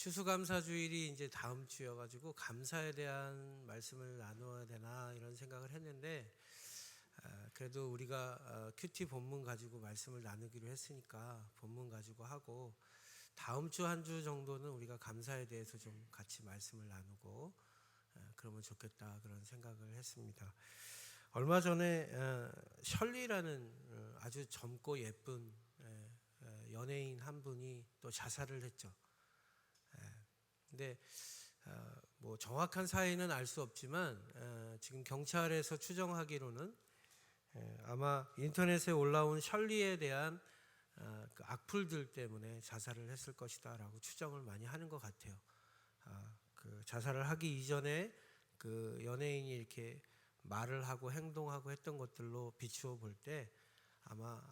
추수감사주일이 이제 다음 주여가지고 감사에 대한 말씀을 나누어야 되나 이런 생각을 했는데, 그래도 우리가 큐티 본문 가지고 말씀을 나누기로 했으니까 본문 가지고 하고, 다음 주 한 주 정도는 우리가 감사에 대해서 좀 같이 말씀을 나누고 그러면 좋겠다 그런 생각을 했습니다. 얼마 전에 셜리라는 아주 젊고 예쁜 연예인 한 분이 또 자살을 했죠. 근데 뭐 정확한 사인은 알 수 없지만 지금 경찰에서 추정하기로는 아마 인터넷에 올라온 셜리에 대한 그 악플들 때문에 자살을 했을 것이다라고 추정을 많이 하는 것 같아요. 그 자살을 하기 이전에 그 연예인이 이렇게 말을 하고 행동하고 했던 것들로 비추어 볼 때 아마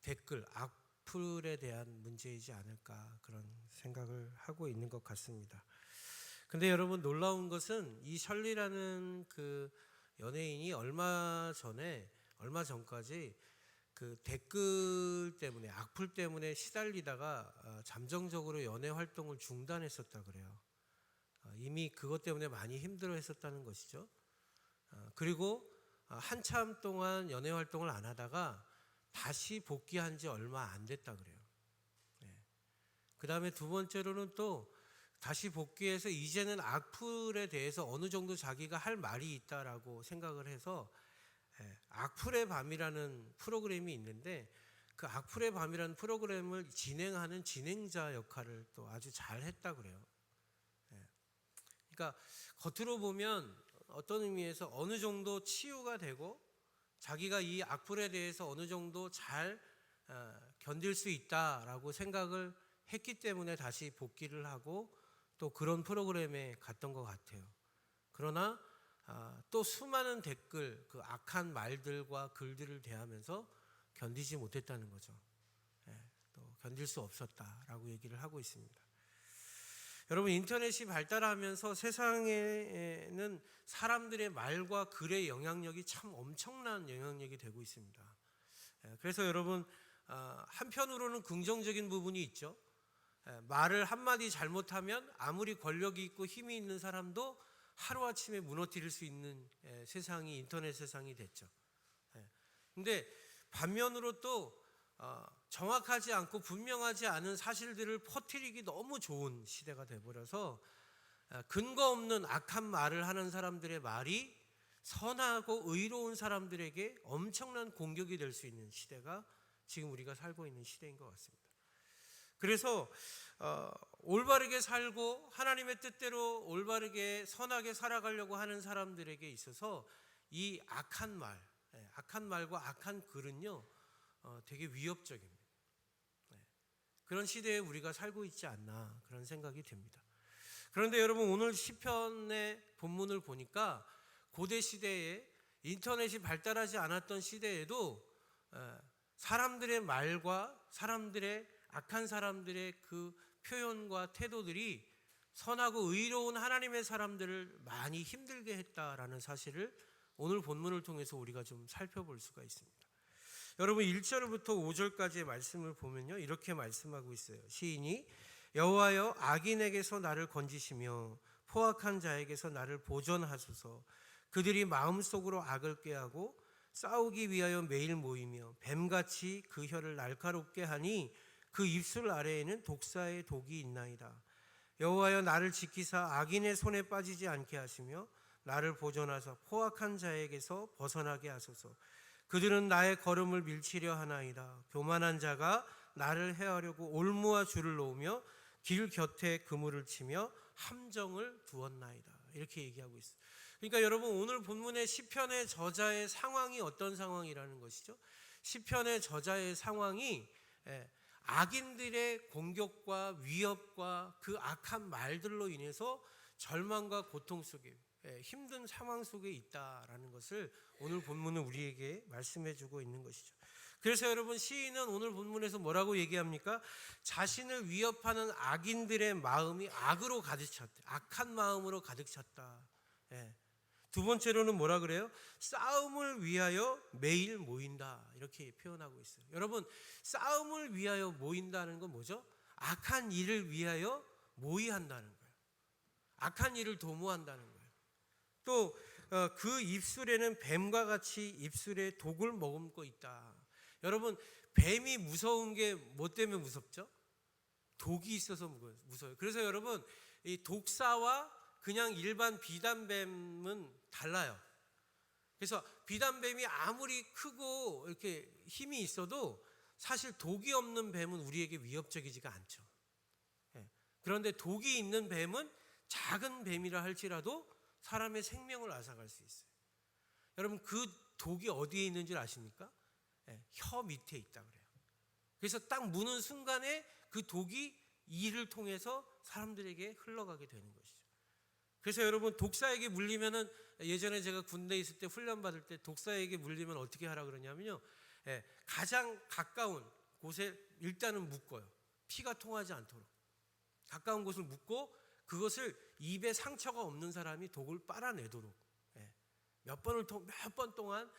댓글 악플에 대한 문제이지 않을까 그런 생각을 하고 있는 것 같습니다. 근데 여러분, 놀라운 것은 이 셜리라는 그 연예인이 얼마 전까지 그 댓글 때문에, 악플 때문에 시달리다가 잠정적으로 연애 활동을 중단했었다 그래요. 이미 그것 때문에 많이 힘들어 했었다는 것이죠. 그리고 한참 동안 연애 활동을 안 하다가 다시 복귀한 지 얼마 안 됐다 그래요. 그 다음에 두 번째로는 또 다시 복귀해서 이제는 악플에 대해서 어느 정도 자기가 할 말이 있다라고 생각을 해서 악플의 밤이라는 프로그램이 있는데, 그 악플의 밤이라는 프로그램을 진행하는 진행자 역할을 또 아주 잘 했다 그래요. 그러니까 겉으로 보면 어떤 의미에서 어느 정도 치유가 되고 자기가 이 악플에 대해서 어느 정도 잘 견딜 수 있다라고 생각을 했기 때문에 다시 복귀를 하고 또 그런 프로그램에 갔던 것 같아요. 그러나 또 수많은 댓글, 그 악한 말들과 글들을 대하면서 견디지 못했다는 거죠. 또 견딜 수 없었다라고 얘기를 하고 있습니다. 여러분, 인터넷이 발달하면서 세상에는 사람들의 말과 글의 영향력이 참 엄청난 영향력이 되고 있습니다. 그래서 여러분, 한편으로는 긍정적인 부분이 있죠. 말을 한마디 잘못하면 아무리 권력이 있고 힘이 있는 사람도 하루아침에 무너뜨릴 수 있는 세상이 인터넷 세상이 됐죠. 근데 반면으로 또 정확하지 않고 분명하지 않은 사실들을 퍼뜨리기 너무 좋은 시대가 돼버려서 근거 없는 악한 말을 하는 사람들의 말이 선하고 의로운 사람들에게 엄청난 공격이 될 수 있는 시대가 지금 우리가 살고 있는 시대인 것 같습니다. 그래서 올바르게 살고 하나님의 뜻대로 올바르게 선하게 살아가려고 하는 사람들에게 있어서 이 악한 말과 악한 글은요 되게 위협적입니다. 그런 시대에 우리가 살고 있지 않나 그런 생각이 듭니다. 그런데 여러분, 오늘 시편의 본문을 보니까 고대 시대에 인터넷이 발달하지 않았던 시대에도 사람들의 말과 악한 사람들의 그 표현과 태도들이 선하고 의로운 하나님의 사람들을 많이 힘들게 했다라는 사실을 오늘 본문을 통해서 우리가 좀 살펴볼 수가 있습니다. 여러분, 1절부터 5절까지의 말씀을 보면요, 이렇게 말씀하고 있어요. 시인이 여호와여, 악인에게서 나를 건지시며 포악한 자에게서 나를 보전하소서. 그들이 마음속으로 악을 꾀하고 싸우기 위하여 매일 모이며 뱀같이 그 혀를 날카롭게 하니 그 입술 아래에는 독사의 독이 있나이다. 여호와여, 나를 지키사 악인의 손에 빠지지 않게 하시며 나를 보존하사 포악한 자에게서 벗어나게 하소서. 그들은 나의 걸음을 밀치려 하나이다. 교만한 자가 나를 해하려고 올무와 줄을 놓으며 길 곁에 그물을 치며 함정을 두었나이다. 이렇게 얘기하고 있어요. 그러니까 여러분, 오늘 본문의 시편의 저자의 상황이 어떤 상황이라는 것이죠? 시편의 저자의 상황이 악인들의 공격과 위협과 그 악한 말들로 인해서 절망과 고통 속에, 힘든 상황 속에 있다라는 것을 오늘 본문은 우리에게 말씀해 주고 있는 것이죠. 그래서 여러분, 시인은 오늘 본문에서 뭐라고 얘기합니까? 자신을 위협하는 악인들의 마음이 악으로 가득 찼다. 악한 마음으로 가득 찼다. 두 번째로는 뭐라 그래요? 싸움을 위하여 매일 모인다. 이렇게 표현하고 있어요. 여러분, 싸움을 위하여 모인다는 건 뭐죠? 악한 일을 위하여 모의한다는 거예요. 악한 일을 도모한다는 거예요. 또 그 입술에는 뱀과 같이 입술에 독을 머금고 있다. 여러분, 뱀이 무서운 게 뭐 때문에 무섭죠? 독이 있어서 무서워요. 그래서 여러분, 이 독사와 그냥 일반 비단뱀은 달라요. 그래서 비단뱀이 아무리 크고 이렇게 힘이 있어도 사실 독이 없는 뱀은 우리에게 위협적이지가 않죠. 그런데 독이 있는 뱀은 작은 뱀이라 할지라도 사람의 생명을 앗아갈 수 있어요. 여러분, 그 독이 어디에 있는 줄 아십니까? 혀 밑에 있다 그래요. 그래서 딱 무는 순간에 그 독이 이를 통해서 사람들에게 흘러가게 되는 것이죠. 그래서 여러분, 독사에게 물리면은, 예전에 제가 군대에 있을 때 훈련 받을 때 독사에게 물리면 어떻게 하라 그러냐면요, 가장 가까운 곳에 일단은 묶어요. 피가 통하지 않도록 가까운 곳을 묶고, 그것을 입에 상처가 없는 사람이 독을 빨아내도록, 몇 번 동안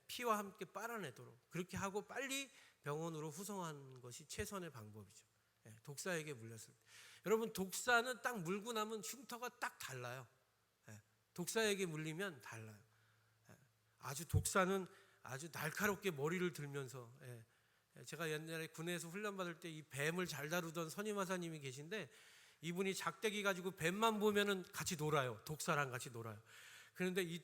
피와 함께 빨아내도록 그렇게 하고 빨리 병원으로 후송하는 것이 최선의 방법이죠. 독사에게 물렸을 때. 여러분, 독사는 딱 물고 나면 흉터가 딱 달라요. 독사에게 물리면 달라요. 아주 독사는 아주 날카롭게 머리를 들면서, 제가 옛날에 군에서 훈련받을 때 이 뱀을 잘 다루던 선임하사님이 계신데, 이분이 작대기 가지고 뱀만 보면은 같이 놀아요. 독사랑 같이 놀아요. 그런데 이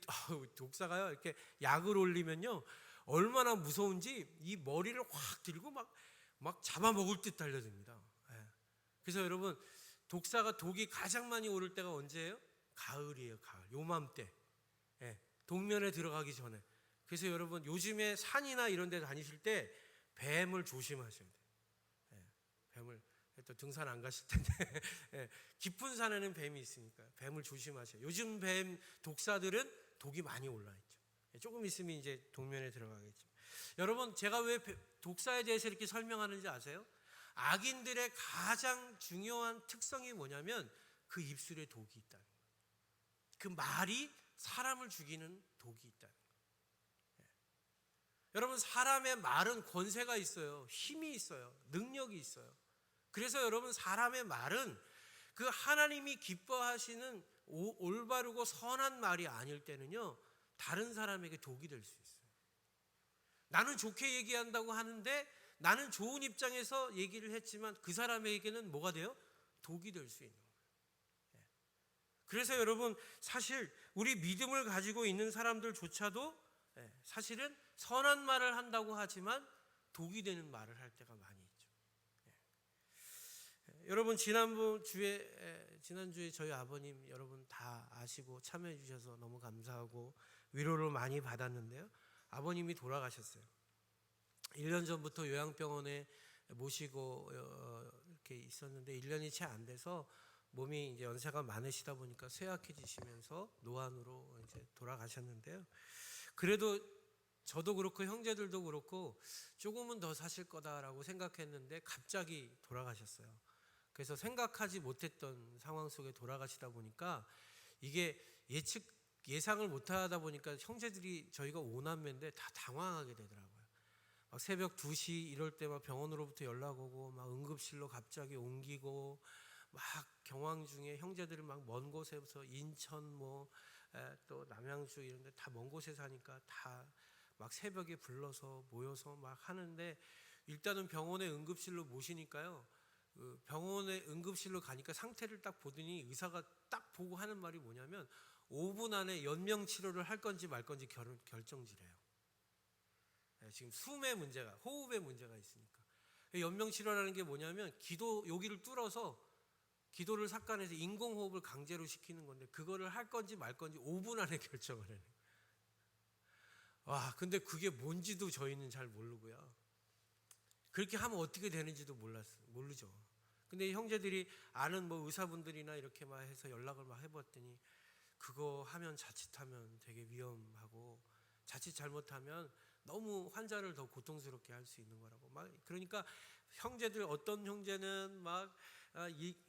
독사가요, 이렇게 약을 올리면요, 얼마나 무서운지 이 머리를 확 들고 막 잡아먹을 듯 달려듭니다. 그래서 여러분, 독이 가장 많이 오를 때가 언제예요? 가을이에요. 가을. 요맘때. 동면에 들어가기 전에. 그래서 여러분, 요즘에 산이나 이런 데 다니실 때 뱀을 조심하셔야 돼요. 뱀을, 또 등산 안 가실 텐데 깊은 산에는 뱀이 있으니까 뱀을 조심하셔요. 요즘 뱀 독사들은 독이 많이 올라있죠. 조금 있으면 이제 동면에 들어가겠죠. 여러분, 제가 왜 독사에 대해서 이렇게 설명하는지 아세요? 악인들의 가장 중요한 특성이 뭐냐면 그 입술에 독이 있다는 거예요. 그 말이 사람을 죽이는 독이 있다는 거예요. 여러분, 사람의 말은 권세가 있어요. 힘이 있어요. 능력이 있어요. 그래서 여러분, 사람의 말은 그 하나님이 기뻐하시는 올바르고 선한 말이 아닐 때는요, 다른 사람에게 독이 될 수 있어요. 나는 좋게 얘기한다고 하는데, 나는 좋은 입장에서 얘기를 했지만 그 사람에게는 뭐가 돼요? 독이 될 수 있는 거예요. 그래서 여러분, 사실 우리 믿음을 가지고 있는 사람들조차도 사실은 선한 말을 한다고 하지만 독이 되는 말을 할 때가 많이 있죠. 여러분, 지난주에 저희 아버님 여러분 다 아시고 참여해 주셔서 너무 감사하고 위로를 많이 받았는데요, 아버님이 돌아가셨어요. 1년 전부터 요양병원에 모시고 이렇게 있었는데 1년이 채 안 돼서 몸이 이제 연세가 많으시다 보니까 쇠약해지시면서 노안으로 이제 돌아가셨는데요. 그래도 저도 그렇고 형제들도 그렇고 조금은 더 사실 거다라고 생각했는데 갑자기 돌아가셨어요. 그래서 생각하지 못했던 상황 속에 돌아가시다 보니까 이게 예상을 못하다 보니까 형제들이, 저희가 5남매인데 다 당황하게 되더라고요. 막 새벽 2시 이럴 때 막 병원으로부터 연락 오고, 막 응급실로 갑자기 옮기고, 막 경황 중에 형제들을 막 먼 곳에서 인천 또 남양주 이런 데 다 먼 곳에 사니까 다 막 새벽에 불러서 모여서 막 하는데, 일단은 병원에 응급실로 모시니까요, 병원에 응급실로 가니까 상태를 딱 보더니 의사가 딱 보고 하는 말이 뭐냐면 5분 안에 연명 치료를 할 건지 말 건지 결정지래요. 지금 숨의 문제가, 호흡의 문제가 있으니까. 연명 치료라는 게 뭐냐면 여기를 뚫어서 기도를 삭간해서 인공호흡을 강제로 시키는 건데, 그거를 할 건지 말 건지 5분 안에 결정을 해요. 와, 근데 그게 뭔지도 저희는 잘 모르고요. 그렇게 하면 어떻게 되는지도 모르죠. 근데 형제들이 아는 의사분들이나 이렇게 막 해서 연락을 막 해봤더니, 그거 하면 자칫하면 되게 위험하고, 자칫 잘못하면 너무 환자를 더 고통스럽게 할 수 있는 거라고. 막 그러니까 형제들, 어떤 형제는 막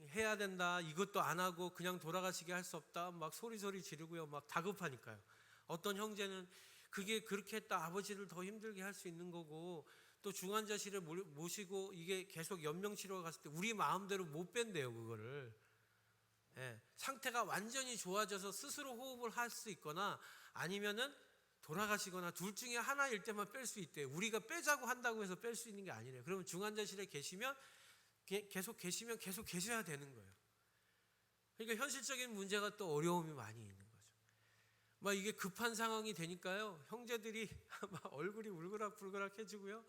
해야 된다, 이것도 안 하고 그냥 돌아가시게 할 수 없다, 막 소리 지르고요, 막 다급하니까요. 어떤 형제는 그게 그렇게 했다 아버지를 더 힘들게 할 수 있는 거고, 또 중환자실에 모시고 이게 계속 연명 치료가 갔을 때 우리 마음대로 못 뺀대요, 그거를. 상태가 완전히 좋아져서 스스로 호흡을 할 수 있거나 아니면은 돌아가시거나 둘 중에 하나일 때만 뺄 수 있대요. 우리가 빼자고 한다고 해서 뺄 수 있는 게 아니래요. 그러면 중환자실에 계시면 계속 계셔야 되는 거예요. 그러니까 현실적인 문제가 또 어려움이 많이 있는 거죠. 막 이게 급한 상황이 되니까요, 형제들이 막 얼굴이 울그락불그락해지고요,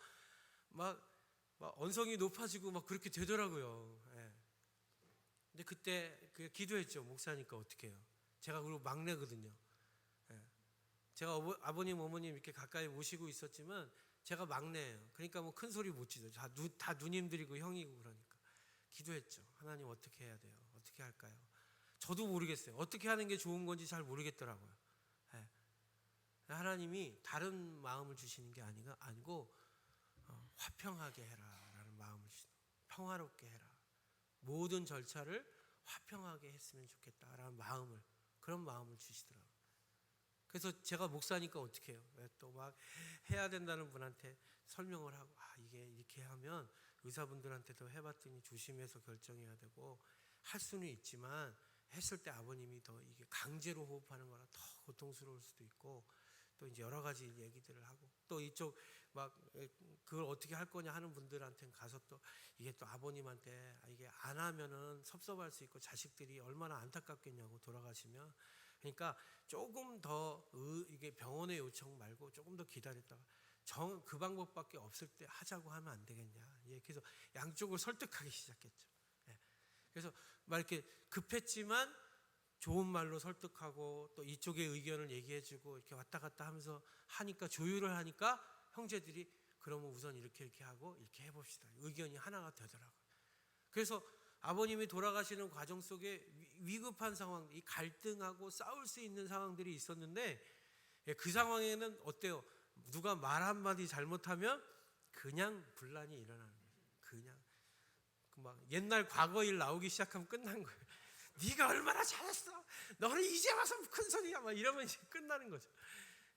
막 언성이 높아지고 막 그렇게 되더라고요. 근데 그때 기도했죠. 목사니까 어떻게 해요? 제가 그리고 막내거든요. 제가 아버님 어머님 이렇게 가까이 모시고 있었지만 제가 막내예요. 그러니까 뭐 큰 소리 못 치죠. 다 누님들이고 형이고 그러니까 기도했죠. 하나님 어떻게 해야 돼요? 어떻게 할까요? 저도 모르겠어요. 어떻게 하는 게 좋은 건지 잘 모르겠더라고요. 하나님이 다른 마음을 주시는 게 아니고 화평하게 해라라는 마음을 주시는, 평화롭게 해라. 모든 절차를 화평하게 했으면 좋겠다라는 그런 마음을 주시더라고요. 그래서 제가 목사니까 어떻게 해요? 또 막 해야 된다는 분한테 설명을 하고, 이게 이렇게 하면 의사분들한테도 해봤더니 조심해서 결정해야 되고 할 수는 있지만 했을 때 아버님이 더 이게 강제로 호흡하는 거라 더 고통스러울 수도 있고, 또 이제 여러 가지 얘기들을 하고, 또 이쪽 막 그걸 어떻게 할 거냐 하는 분들한테는 가서 또 이게 또 아버님한테 이게 안 하면은 섭섭할 수 있고 자식들이 얼마나 안타깝겠냐고 돌아가시면. 그러니까 조금 더 이게 병원의 요청 말고 조금 더 기다렸다가 그 방법밖에 없을 때 하자고 하면 안 되겠냐. 그래서 양쪽을 설득하기 시작했죠. 그래서 막 이렇게 급했지만 좋은 말로 설득하고 또 이쪽의 의견을 얘기해주고 이렇게 왔다 갔다 하면서 하니까, 조율을 하니까 형제들이 그러면 우선 이렇게 하고 이렇게 해봅시다. 의견이 하나가 되더라고요. 그래서 아버님이 돌아가시는 과정 속에 위급한 상황, 이 갈등하고 싸울 수 있는 상황들이 있었는데, 그 상황에는 어때요? 누가 말 한마디 잘못하면 그냥 분란이 일어나는 거예요. 그냥 막 옛날 과거 일 나오기 시작하면 끝난 거예요. 네가 얼마나 잘했어, 너는 이제 와서 큰 소리야, 막 이러면 이제 끝나는 거죠.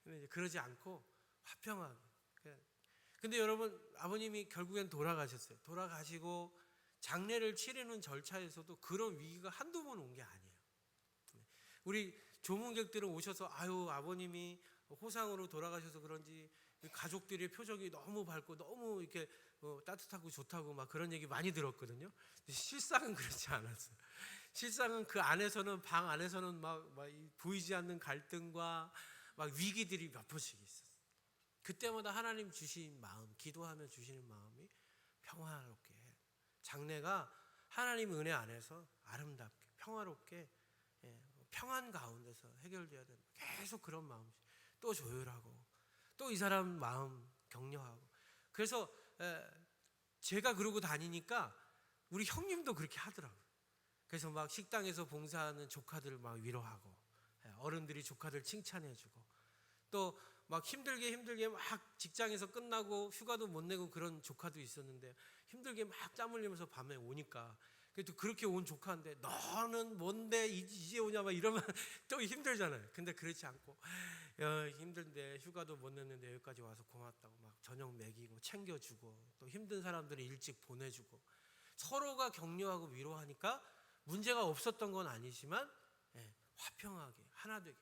근데 이제 그러지 않고 화평하게. 근데 여러분, 아버님이 결국엔 돌아가셨어요. 돌아가시고 장례를 치르는 절차에서도 그런 위기가 한두 번 온 게 아니에요. 우리 조문객들은 오셔서 아버님이 호상으로 돌아가셔서 그런지 가족들의 표정이 너무 밝고 너무 이렇게 따뜻하고 좋다고 막 그런 얘기 많이 들었거든요. 근데 실상은 그렇지 않았어요. 실상은 그 안에서는, 방 안에서는 막 보이지 않는 갈등과 막 위기들이 몇 번씩 있었어요. 그때마다 하나님 주신 마음, 기도하며 주시는 마음이 평화롭게, 장래가 하나님 은혜 안에서 아름답게 평화롭게, 평안 가운데서 해결돼야 된다. 계속 그런 마음, 또 조율하고 또 이 사람 마음 격려하고. 그래서 제가 그러고 다니니까 우리 형님도 그렇게 하더라고요. 그래서 막 식당에서 봉사하는 조카들을 막 위로하고, 어른들이 조카들 칭찬해주고, 또 막 힘들게 막 직장에서 끝나고 휴가도 못 내고 그런 조카도 있었는데 힘들게 막 땀 흘리면서 밤에 오니까, 그래도 그렇게 온 조카인데 너는 뭔데 이제 오냐 막 이러면 또 힘들잖아요. 근데 그렇지 않고, 힘든데 휴가도 못 냈는데 여기까지 와서 고맙다고 막 저녁 먹이고 챙겨주고, 또 힘든 사람들이 일찍 보내주고, 서로가 격려하고 위로하니까 문제가 없었던 건 아니지만 화평하게 하나 되게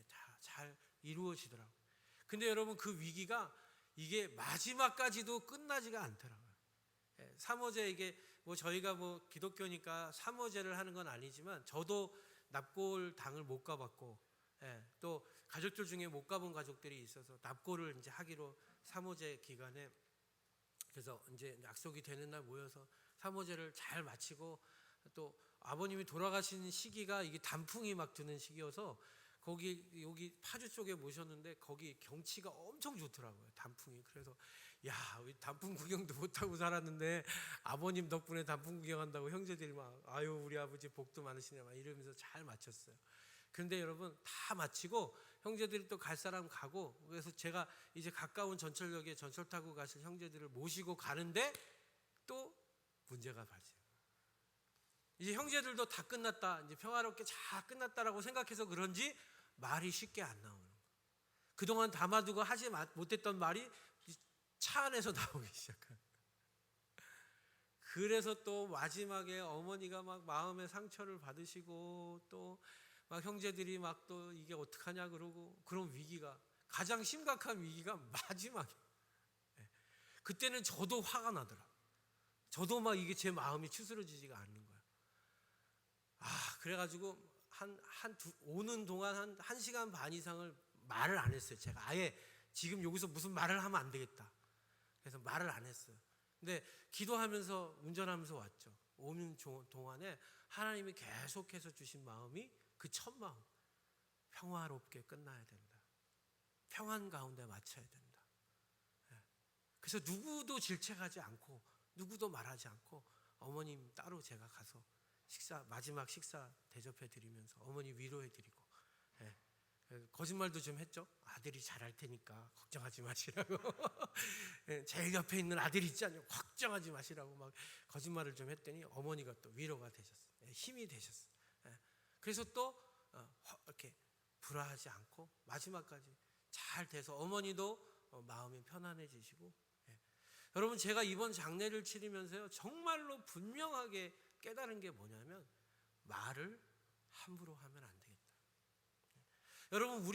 다 잘 이루어지더라고요. 근데 여러분, 그 위기가 이게 마지막까지도 끝나지가 않더라고요. 사모제, 이게 뭐 저희가 뭐 기독교니까 사모제를 하는 건 아니지만 저도 납골 당을 못 가봤고, 또 가족들 중에 못 가본 가족들이 있어서 납골을 이제 하기로 사모제 기간에, 그래서 이제 약속이 되는 날 모여서 사모제를 잘 마치고, 또 아버님이 돌아가신 시기가 이게 단풍이 막 드는 시기여서 여기 파주 쪽에 모셨는데 거기 경치가 엄청 좋더라고요, 단풍이. 그래서 우리 단풍 구경도 못하고 살았는데 아버님 덕분에 단풍 구경한다고 형제들이 막 우리 아버지 복도 많으시네 막 이러면서 잘 마쳤어요. 그런데 여러분, 다 마치고 형제들이 또 갈 사람 가고, 그래서 제가 이제 가까운 전철역에 전철 타고 가실 형제들을 모시고 가는데 또 문제가 발생해요. 이제 형제들도 다 끝났다, 이제 평화롭게 잘 끝났다라고 생각해서 그런지 말이 쉽게 안 나오는 거예요. 그동안 담아두고 하지 못했던 말이 차 안에서 나오기 시작한. 그래서 또 마지막에 어머니가 막 마음의 상처를 받으시고 또 막 형제들이 막 또 이게 어떡하냐 그러고, 그런 위기가, 가장 심각한 위기가 마지막에. 그때는 저도 화가 나더라. 저도 막 이게 제 마음이 추스러지지가 않는 거야. 그래가지고 오는 동안 한 시간 반 이상을 말을 안 했어요. 제가 아예 지금 여기서 무슨 말을 하면 안 되겠다. 그래서 말을 안 했어요. 근데 기도하면서 운전하면서 왔죠. 오는 동안에 하나님이 계속해서 주신 마음이 그 첫 마음, 평화롭게 끝나야 된다. 평안 가운데 마쳐야 된다. 그래서 누구도 질책하지 않고 누구도 말하지 않고 어머님 따로 제가 가서 마지막 식사 대접해 드리면서 어머니 위로해 드리고, 거짓말도 좀 했죠. 아들이 잘할 테니까 걱정하지 마시라고. 제일 옆에 있는 아들이 있잖아요. 걱정하지 마시라고 막 거짓말을 좀 했더니 어머니가 또 위로가 되셨어요. 힘이 되셨어요. 그래서 또 이렇게 불화하지 않고 마지막까지 잘 돼서 어머니도 마음이 편안해지시고. 여러분, 제가 이번 장례를 치르면서요, 정말로 분명하게 깨달은 게 뭐냐면, 말을 함부로 하면 안 되겠다. 여러분,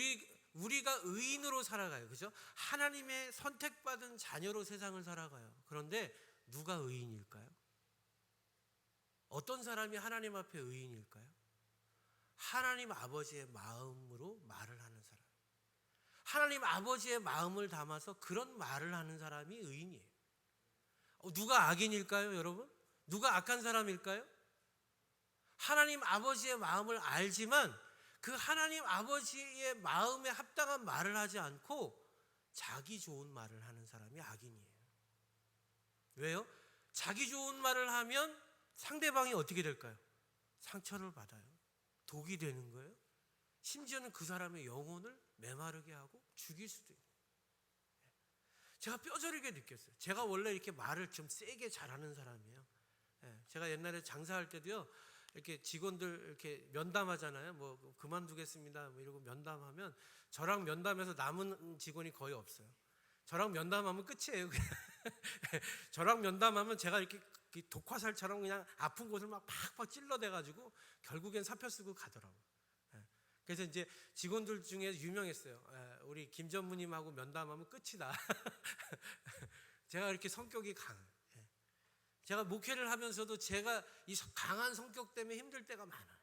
우리가 의인으로 살아가요. 그죠? 하나님의 선택받은 자녀로 세상을 살아가요. 그런데 누가 의인일까요? 어떤 사람이 하나님 앞에 의인일까요? 하나님 아버지의 마음으로 말을 하는 사람. 하나님 아버지의 마음을 담아서 그런 말을 하는 사람이 의인이에요. 누가 악인일까요, 여러분? 누가 악한 사람일까요? 하나님 아버지의 마음을 알지만 그 하나님 아버지의 마음에 합당한 말을 하지 않고 자기 좋은 말을 하는 사람이 악인이에요. 왜요? 자기 좋은 말을 하면 상대방이 어떻게 될까요? 상처를 받아요. 독이 되는 거예요. 심지어는 그 사람의 영혼을 메마르게 하고 죽일 수도 있어요. 제가 뼈저리게 느꼈어요. 제가 원래 이렇게 말을 좀 세게 잘하는 사람이에요. 제가 옛날에 장사할 때도요, 이렇게 직원들 이렇게 면담하잖아요. 뭐 그만두겠습니다 뭐 이러고 면담하면 저랑 면담해서 남은 직원이 거의 없어요. 저랑 면담하면 끝이에요. 저랑 면담하면 제가 이렇게 독화살처럼 그냥 아픈 곳을 막 팍팍 찔러대가지고 결국엔 사표 쓰고 가더라고요. 그래서 이제 직원들 중에 유명했어요. 우리 김 전무님하고 면담하면 끝이다. 제가 이렇게 성격이 강해요. 제가 목회를 하면서도 제가 이 강한 성격 때문에 힘들 때가 많아요.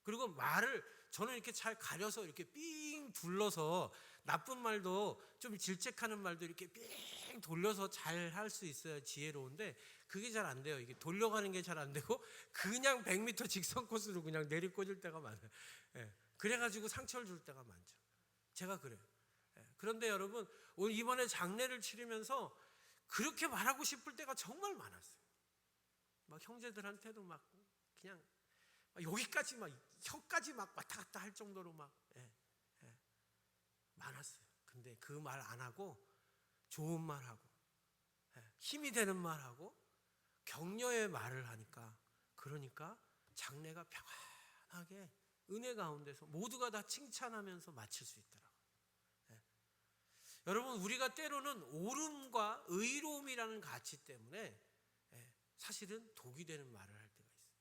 그리고 말을 저는 이렇게 잘 가려서 이렇게 삥 둘러서 나쁜 말도 좀 질책하는 말도 이렇게 삥 돌려서 잘 할 수 있어야 지혜로운데 그게 잘 안 돼요. 이게 돌려가는 게 잘 안 되고 그냥 100m 직선 코스로 그냥 내리꽂을 때가 많아요. 그래가지고 상처를 줄 때가 많죠. 제가 그래요. 그런데 여러분, 오늘 이번에 장례를 치르면서 그렇게 말하고 싶을 때가 정말 많았어요. 막 형제들한테도 막 그냥 여기까지 막 혀까지 막 왔다 갔다 할 정도로 막 많았어요. 근데 그 말 안 하고 좋은 말 하고 힘이 되는 말 하고 격려의 말을 하니까, 그러니까 장례가 평안하게 은혜 가운데서 모두가 다 칭찬하면서 마칠 수 있더라고요. 여러분, 우리가 때로는 옳음과 의로움이라는 가치 때문에 사실은 독이 되는 말을 할 때가 있어요.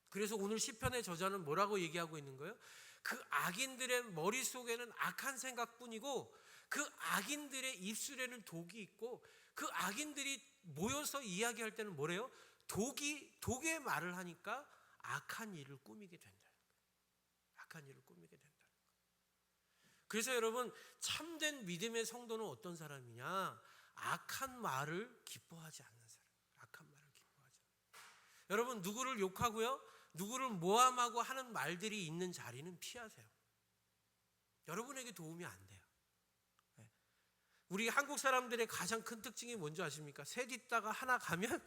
그래서 오늘 시편의 저자는 뭐라고 얘기하고 있는 거예요? 그 악인들의 머릿속에는 악한 생각뿐이고 그 악인들의 입술에는 독이 있고 그 악인들이 모여서 이야기할 때는 뭐래요? 독의 말을 하니까 악한 일을 꾸미게 된다. 악한 일을 꾸미게 된다. 그래서 여러분, 참된 믿음의 성도는 어떤 사람이냐? 악한 말을 기뻐하지 않는 사람. 악한 말을 기뻐하지 않는. 여러분, 누구를 욕하고요, 누구를 모함하고 하는 말들이 있는 자리는 피하세요. 여러분에게 도움이 안 돼요. 우리 한국 사람들의 가장 큰 특징이 뭔지 아십니까? 새 딛다가 하나 가면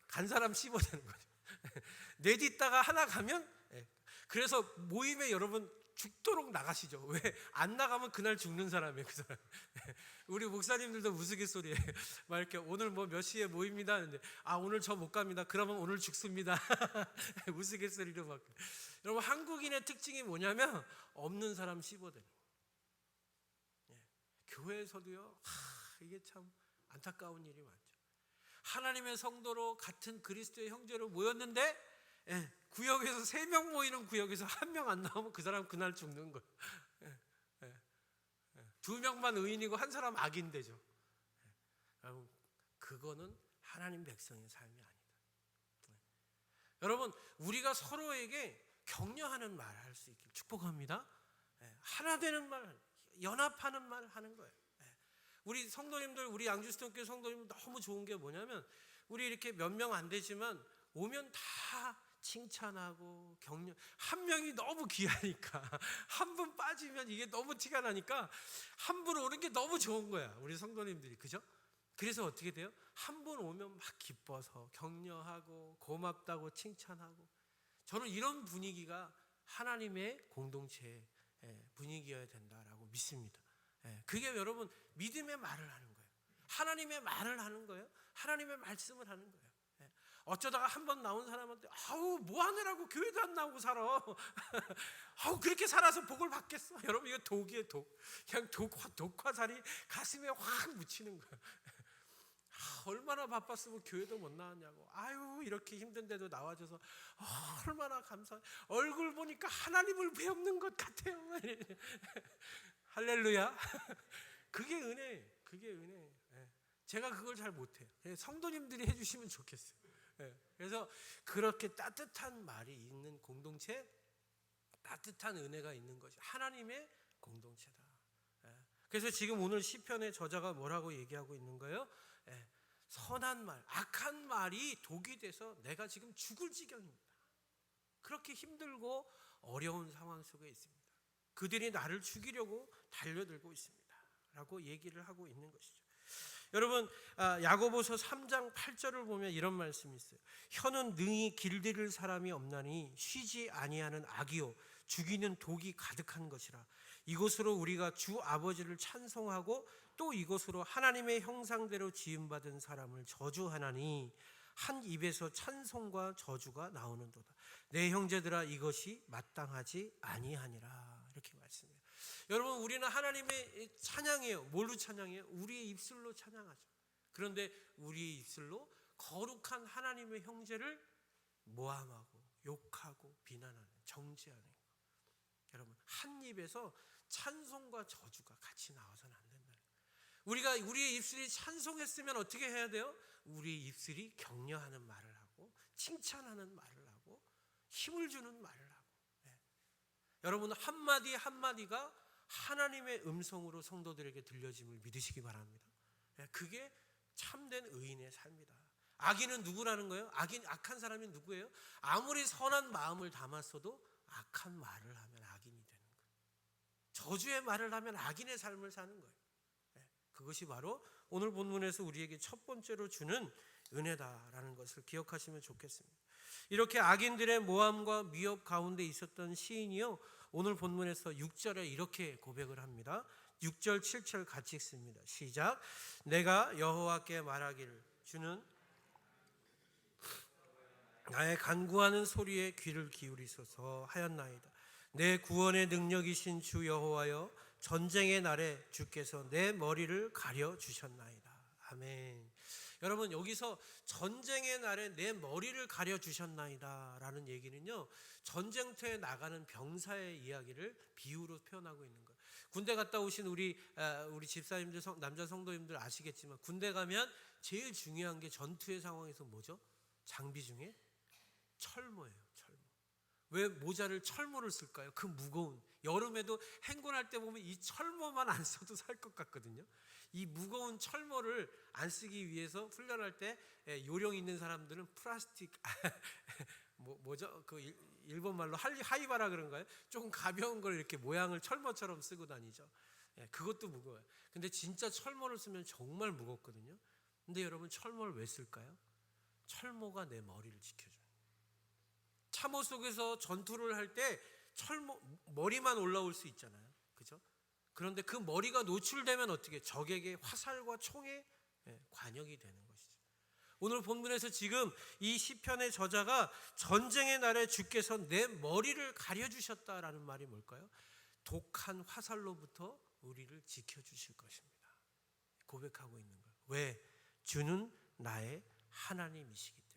간 사람 씹어대는 거죠. 내 딛다가 하나 가면, 그래서 모임에 여러분 죽도록 나가시죠. 왜? 안 나가면 그날 죽는 사람이에요, 그 사람. 우리 목사님들도 우스갯소리에 막 이렇게 오늘 뭐 몇 시에 모입니다 하는데, 오늘 저 못 갑니다. 그러면 오늘 죽습니다. 우스갯소리로 막. 여러분, 한국인의 특징이 뭐냐면 없는 사람 씹어대는 거예요. 교회에서도요, 이게 참 안타까운 일이 많죠. 하나님의 성도로 같은 그리스도의 형제로 모였는데 구역에서 3명 모이는 구역에서 1명 안 나오면 그 사람 그날 죽는 거예요. 2명만 의인이고 한 사람 악인 되죠. 여러분, 그거는 하나님 백성의 삶이 아니다. 여러분, 우리가 서로에게 격려하는 말 할 수 있길 축복합니다. 하나 되는 말, 연합하는 말 하는 거예요. 우리 성도님들, 우리 양주시통교회 성도님들 너무 좋은 게 뭐냐면, 우리 이렇게 몇 명 안 되지만 오면 다 칭찬하고 격려. 한 명이 너무 귀하니까 한 분 빠지면 이게 너무 티가 나니까 한 분 오는 게 너무 좋은 거야, 우리 성도님들이. 그죠? 그래서 어떻게 돼요? 한 분 오면 막 기뻐서 격려하고 고맙다고 칭찬하고. 저는 이런 분위기가 하나님의 공동체의 분위기여야 된다라고 믿습니다. 그게 여러분 믿음의 말을 하는 거예요. 하나님의 말을 하는 거예요. 하나님의 말씀을 하는 거예요. 어쩌다가 한 번 나온 사람한테 아우 뭐 하느라고 교회도 안 나오고 살아. 아우 그렇게 살아서 복을 받겠어. 여러분 이거 독이에요, 독. 그냥 독화살이 가슴에 확 묻히는 거예요. 얼마나 바빴으면 교회도 못 나왔냐고. 아유 이렇게 힘든데도 나와줘서 얼마나 감사해. 얼굴 보니까 하나님을 배우는 것 같아요. 할렐루야. 그게 은혜. 그게 은혜. 제가 그걸 잘 못해요. 성도님들이 해주시면 좋겠어요. 그래서 그렇게 따뜻한 말이 있는 공동체, 따뜻한 은혜가 있는 것이 하나님의 공동체다. 그래서 지금 오늘 시편의 저자가 뭐라고 얘기하고 있는 거예요? 선한 말, 악한 말이 독이 돼서 내가 지금 죽을 지경입니다. 그렇게 힘들고 어려운 상황 속에 있습니다. 그들이 나를 죽이려고 달려들고 있습니다 라고 얘기를 하고 있는 것이죠. 여러분, 야고보서 3장 8절을 보면 이런 말씀이 있어요. 혀는 능히 길들일 사람이 없나니 쉬지 아니하는 악이요 죽이는 독이 가득한 것이라. 이것으로 우리가 주 아버지를 찬송하고 또 이것으로 하나님의 형상대로 지음받은 사람을 저주하나니 한 입에서 찬송과 저주가 나오는도다. 내 형제들아 이것이 마땅하지 아니하니라. 이렇게 말씀해요. 여러분, 우리는 하나님의 찬양해요. 뭘로 찬양해요? 우리의 입술로 찬양하죠. 그런데 우리의 입술로 거룩한 하나님의 형제를 모함하고 욕하고 비난하는, 정죄하는 거. 여러분, 한 입에서 찬송과 저주가 같이 나와서는 안 된다. 우리가 우리의 입술이 찬송했으면 어떻게 해야 돼요? 우리의 입술이 격려하는 말을 하고 칭찬하는 말을 하고 힘을 주는 말을 하고. 여러분, 한마디 한마디가 하나님의 음성으로 성도들에게 들려짐을 믿으시기 바랍니다. 그게 참된 의인의 삶이다. 악인은 누구라는 거예요? 악한 사람이 누구예요? 아무리 선한 마음을 담았어도 악한 말을 하면 악인이 되는 거예요. 저주의 말을 하면 악인의 삶을 사는 거예요. 그것이 바로 오늘 본문에서 우리에게 첫 번째로 주는 은혜다라는 것을 기억하시면 좋겠습니다. 이렇게 악인들의 모함과 미혹 가운데 있었던 시인이요, 오늘 본문에서 6절에 이렇게 고백을 합니다. 6절 7절 같이 읽습니다. 시작. 내가 여호와께 말하기를 주는 나의 간구하는 소리에 귀를 기울이소서 하였나이다. 내 구원의 능력이신 주 여호와여, 전쟁의 날에 주께서 내 머리를 가려 주셨나이다. 아멘. 여러분, 여기서 전쟁의 날에 내 머리를 가려 주셨나이다 라는 얘기는요, 전쟁터에 나가는 병사의 이야기를 비유로 표현하고 있는 거예요. 군대 갔다 오신 우리 집사님들, 남자 성도님들 아시겠지만, 군대 가면 제일 중요한 게 전투의 상황에서 뭐죠? 장비 중에 철모예요. 철모. 왜 모자를 철모를 쓸까요? 그 무거운, 여름에도 행군할 때 보면 이 철모만 안 써도 살 것 같거든요. 이 무거운 철모를 안 쓰기 위해서 훈련할 때 요령 있는 사람들은 플라스틱 뭐죠? 그 일본 말로 하이바라 그런가요? 조금 가벼운 걸 이렇게 모양을 철모처럼 쓰고 다니죠. 그것도 무거워요. 근데 진짜 철모를 쓰면 정말 무겁거든요. 근데 여러분, 철모를 왜 쓸까요? 철모가 내 머리를 지켜줘요. 참호 속에서 전투를 할 때 머리만 올라올 수 있잖아요. 그죠? 그런데 그 머리가 노출되면 어떻게? 적에게 화살과 총에 관역이 되는 것이죠. 오늘 본문에서 지금 이 시편의 저자가 전쟁의 날에 주께서 내 머리를 가려주셨다라는 말이 뭘까요? 독한 화살로부터 우리를 지켜주실 것입니다. 고백하고 있는 거예요. 왜? 주는 나의 하나님이시기 때문에.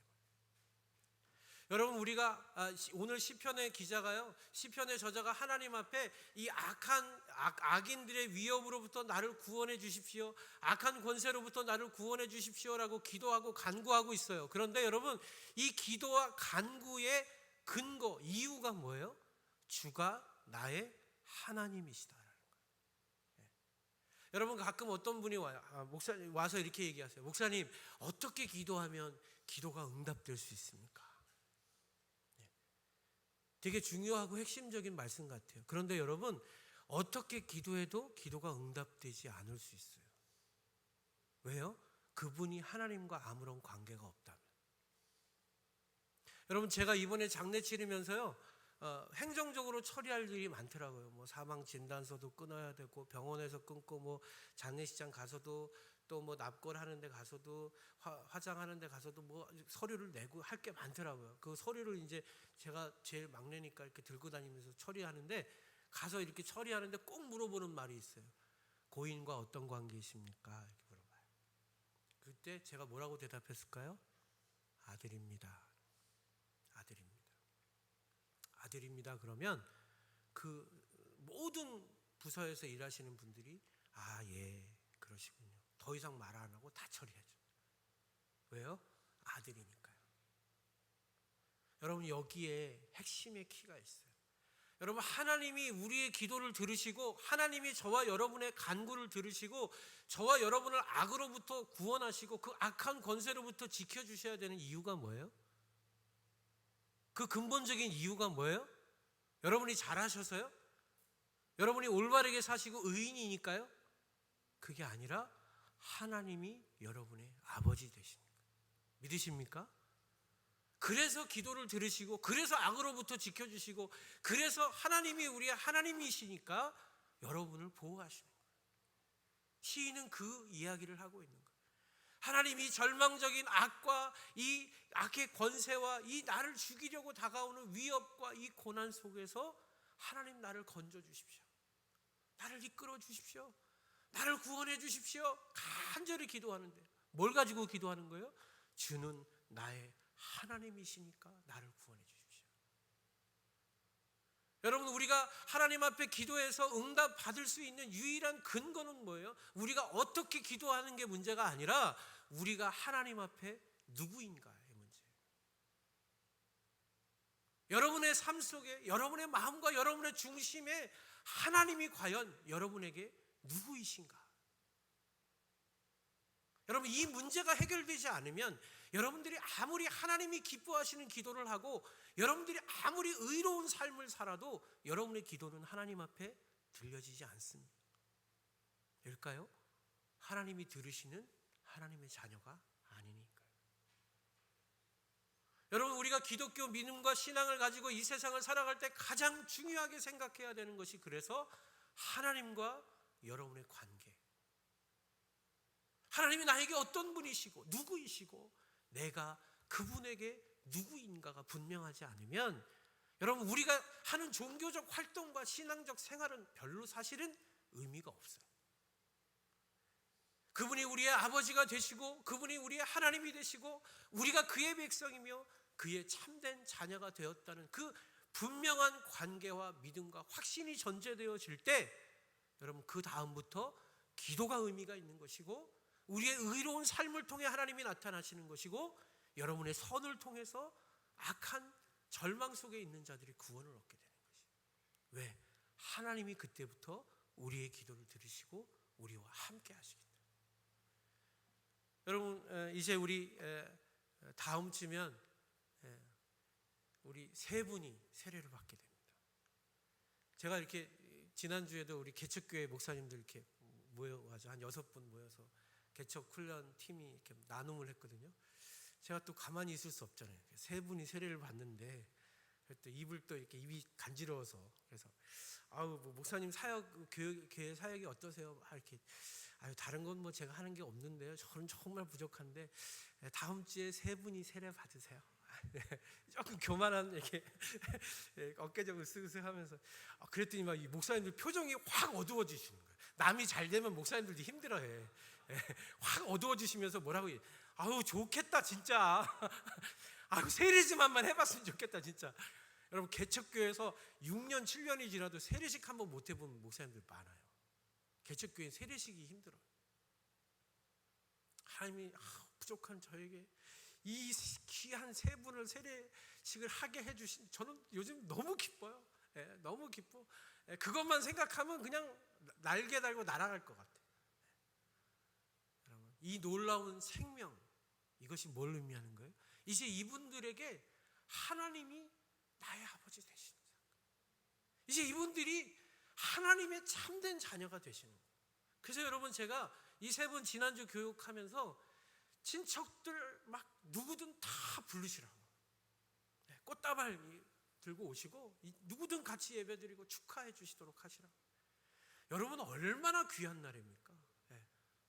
여러분, 우리가 오늘 시편의 기자가요, 시편의 저자가 하나님 앞에 이 악인들의 위협으로부터 나를 구원해 주십시오, 악한 권세로부터 나를 구원해 주십시오라고 기도하고 간구하고 있어요. 그런데 여러분, 이 기도와 간구의 근거, 이유가 뭐예요? 주가 나의 하나님이시다라는 거예요. 여러분, 가끔 어떤 분이 목사님 와서 이렇게 얘기하세요. 목사님, 어떻게 기도하면 기도가 응답될 수 있습니까? 되게 중요하고 핵심적인 말씀 같아요. 그런데 여러분, 어떻게 기도해도 기도가 응답되지 않을 수 있어요. 왜요? 그분이 하나님과 아무런 관계가 없다면. 여러분, 제가 이번에 장례 치르면서요, 행정적으로 처리할 일이 많더라고요. 뭐 사망 진단서도 끊어야 되고, 병원에서 끊고, 뭐 장례식장 가서도, 또 뭐 납골하는 데 가서도, 화장하는 데 가서도 뭐 서류를 내고 할 게 많더라고요. 그 서류를 이제 제가 제일 막내니까 이렇게 들고 다니면서 처리하는데, 가서 이렇게 처리하는데 꼭 물어보는 말이 있어요. 고인과 어떤 관계이십니까? 이렇게 물어봐요. 그때 제가 뭐라고 대답했을까요? 아들입니다. 아들입니다. 아들입니다. 그러면 그 모든 부서에서 일하시는 분들이 예, 그러시군요. 더 이상 말 안 하고 다 처리해줘. 왜요? 아들이니까요. 여러분, 여기에 핵심의 키가 있어요. 여러분, 하나님이 우리의 기도를 들으시고, 하나님이 저와 여러분의 간구를 들으시고, 저와 여러분을 악으로부터 구원하시고 그 악한 권세로부터 지켜주셔야 되는 이유가 뭐예요? 그 근본적인 이유가 뭐예요? 여러분이 잘하셔서요? 여러분이 올바르게 사시고 의인이니까요? 그게 아니라 하나님이 여러분의 아버지 되십니다. 믿으십니까? 그래서 기도를 들으시고, 그래서 악으로부터 지켜주시고, 그래서 하나님이 우리의 하나님이시니까 여러분을 보호하시는 거예요. 시인은 그 이야기를 하고 있는 거예요. 하나님이 절망적인 악과 이 악의 권세와 이 나를 죽이려고 다가오는 위협과 이 고난 속에서 하나님, 나를 건져 주십시오. 나를 이끌어 주십시오. 나를 구원해 주십시오. 간절히 기도하는데, 뭘 가지고 기도하는 거예요? 주는 나의 하나님이시니까 나를 구원해 주십시오. 여러분, 우리가 하나님 앞에 기도해서 응답 받을 수 있는 유일한 근거는 뭐예요? 우리가 어떻게 기도하는 게 문제가 아니라 우리가 하나님 앞에 누구인가의 문제예요. 여러분의 삶 속에, 여러분의 마음과 여러분의 중심에 하나님이 과연 여러분에게 누구이신가? 여러분, 이 문제가 해결되지 않으면 여러분들이 아무리 하나님이 기뻐하시는 기도를 하고 여러분들이 아무리 의로운 삶을 살아도 여러분의 기도는 하나님 앞에 들려지지 않습니다. 왜일까요? 하나님이 들으시는 하나님의 자녀가 아니니까요. 여러분, 우리가 기독교 믿음과 신앙을 가지고 이 세상을 살아갈 때 가장 중요하게 생각해야 되는 것이, 그래서 하나님과 여러분의 관계, 하나님이 나에게 어떤 분이시고 누구이시고 내가 그분에게 누구인가가 분명하지 않으면, 여러분, 우리가 하는 종교적 활동과 신앙적 생활은 별로 사실은 의미가 없어요. 그분이 우리의 아버지가 되시고, 그분이 우리의 하나님이 되시고, 우리가 그의 백성이며 그의 참된 자녀가 되었다는 그 분명한 관계와 믿음과 확신이 전제되어질 때, 여러분, 그 다음부터 기도가 의미가 있는 것이고, 우리의 의로운 삶을 통해 하나님이 나타나시는 것이고, 여러분의 선을 통해서 악한 절망 속에 있는 자들이 구원을 얻게 되는 것이에요. 왜? 하나님이 그때부터 우리의 기도를 들으시고 우리와 함께 하시기 때문에. 여러분, 이제 우리 다음 주면 우리 세 분이 세례를 받게 됩니다. 제가 이렇게 지난주에도 우리 개척교회 목사님들 이렇게 모여가지고 한 6분 모여서 개척 훈련 팀이 이렇게 나눔을 했거든요. 제가 또 가만히 있을 수 없잖아요. 세 분이 세례를 받는데 또 입을 또 이렇게 입이 간지러워서, 그래서 뭐 목사님 사역, 교회 사역이 어떠세요? 이렇게 다른 건 뭐 제가 하는 게 없는데요. 저는 정말 부족한데 다음 주에 세 분이 세례 받으세요. 조금 교만한 이렇게 어깨적으로 스스하면서 그랬더니 막 이 목사님들 표정이 확 어두워지시는 거예요. 남이 잘 되면 목사님들도 힘들어해. 확 어두워지시면서 뭐라고 아우 좋겠다 진짜. 아우 세례지만만 해봤으면 좋겠다 진짜. 여러분 개척교회에서 6년 7년이 지나도 세례식 한번 못 해본 목사님들 많아요. 개척교회는 세례식이 힘들어요. 하나님이 부족한 저에게 이 귀한 세 분을 세례식을 하게 해주신, 저는 요즘 너무 기뻐요. 너무 기뻐. 그것만 생각하면 그냥 날개 달고 날아갈 것 같아요. 여러분, 이 놀라운 생명, 이것이 뭘 의미하는 거예요? 이제 이분들에게 하나님이 나의 아버지 되시는 거예요. 이제 이분들이 하나님의 참된 자녀가 되시는 거예요. 그래서 여러분, 제가 이 세 분 지난주 교육하면서 친척들 막 누구든 다 부르시라고, 꽃다발 들고 오시고 누구든 같이 예배드리고 축하해 주시도록 하시라고. 여러분, 얼마나 귀한 날입니까?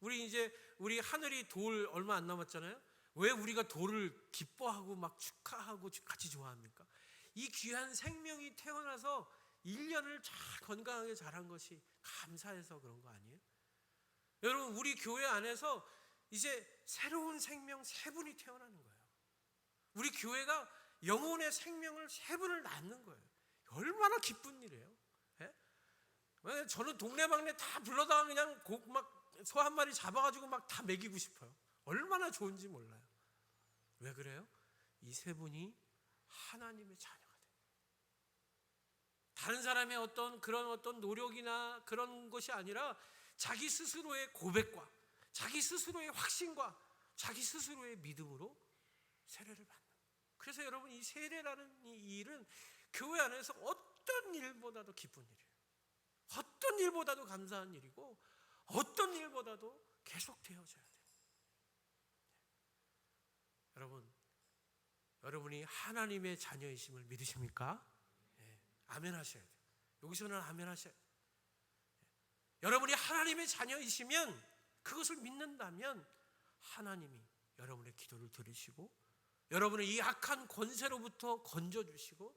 우리 하늘이 돌 얼마 안 남았잖아요. 왜 우리가 돌을 기뻐하고 막 축하하고 같이 좋아합니까? 이 귀한 생명이 태어나서 1년을 잘 건강하게 자란 것이 감사해서 그런 거 아니에요? 여러분, 우리 교회 안에서 이제 새로운 생명 세 분이 태어나는 거예요. 우리 교회가 영혼의 생명을 세 분을 낳는 거예요. 얼마나 기쁜 일이에요. 저는 동네방네 다 불러다가 그냥 막 소 한 마리 잡아가지고 막 다 먹이고 싶어요. 얼마나 좋은지 몰라요. 왜 그래요? 이 세 분이 하나님의 자녀가 돼요. 다른 사람의 어떤 노력이나 그런 것이 아니라 자기 스스로의 고백과 자기 스스로의 확신과 자기 스스로의 믿음으로 세례를 받는 거예요. 그래서 여러분, 이 세례라는 이 일은 교회 안에서 어떤 일보다도 기쁜 일이에요. 어떤 일보다도 감사한 일이고 어떤 일보다도 계속 되어져야 돼요. 여러분, 여러분이 하나님의 자녀이심을 믿으십니까? 아멘 하셔야 돼요. 여기서는 아멘 하셔야 돼요. 여러분이 하나님의 자녀이시면, 그것을 믿는다면 하나님이 여러분의 기도를 들으시고 여러분을 이 악한 권세로부터 건져주시고